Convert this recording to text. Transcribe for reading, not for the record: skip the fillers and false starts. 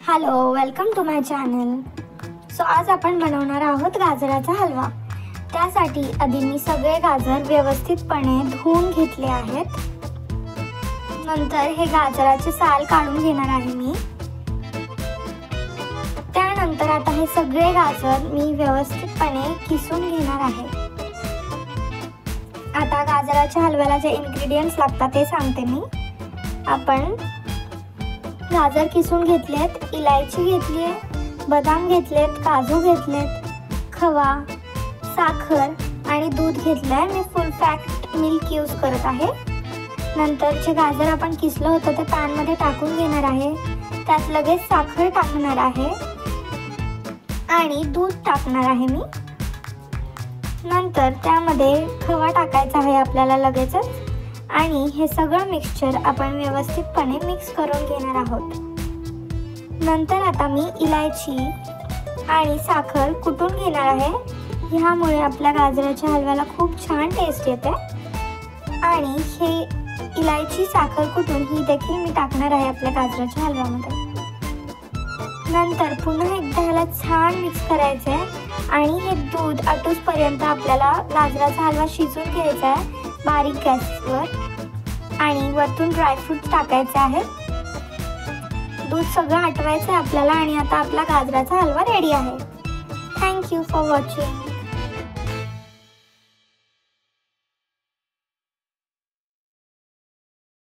Hello, welcome to my channel. आज आपण बनवणार आहोत गाजराचा हलवा. त्यासाठी आधी मी सगळे गाजर व्यवस्थितपणे धुवून घेतले आहेत. नंतर हे गाजराचे साल काढून घेणार आहे मी. त्यानंतर आता हे सगळे गाजर मी व्यवस्थितपणे किसून घेणार आहे. आता गाजराच्या हलव्याला जे इन्ग्रेडियंट्स लागतात ते सांगते मी. आपण गाजर किसून घेतलेत, इलायची घेतली आहे, बदाम घेतलेत, काजू घेतलेत, खवा, साखर आणि दूध घेतलं आहे. मी फुल फॅट मिल्क यूज करत आहे. नंतर जे गाजर आपण किसलं होतं ते पॅनमध्ये टाकून घेणार आहे. त्यात लगेच साखर टाकणार आहे आणि दूध टाकणार आहे मी. नंतर त्यामध्ये खवा टाकायचा आहे आपल्याला लगेचच आणि हे सगळं मिक्सचर आपण व्यवस्थितपणे मिक्स करून घेणार आहोत. नंतर आता मी इलायची आणि साखर कुटून घेणार आहे. ह्यामुळे आपल्या गाजराच्या हलव्याला खूप छान टेस्ट येते. आणि हे इलायची साखर कुटून ही देखील मी टाकणार आहे आपल्या गाजराच्या हलव्यामध्ये. नंतर पुन्हा एकदा ह्याला छान मिक्स करायचं आहे आणि हे दूध आटूसपर्यंत आपल्याला गाजराचा हलवा शिजवून घ्यायचा आहे बारीक गॅसवर. आणि वरतून ड्रायफ्रूट्स टाकायचे आहेत. दूध सगळं आटवायचं आहे आपल्याला आणि आता आपला गाजराचा हलवा रेडी आहे. Thank you for watching.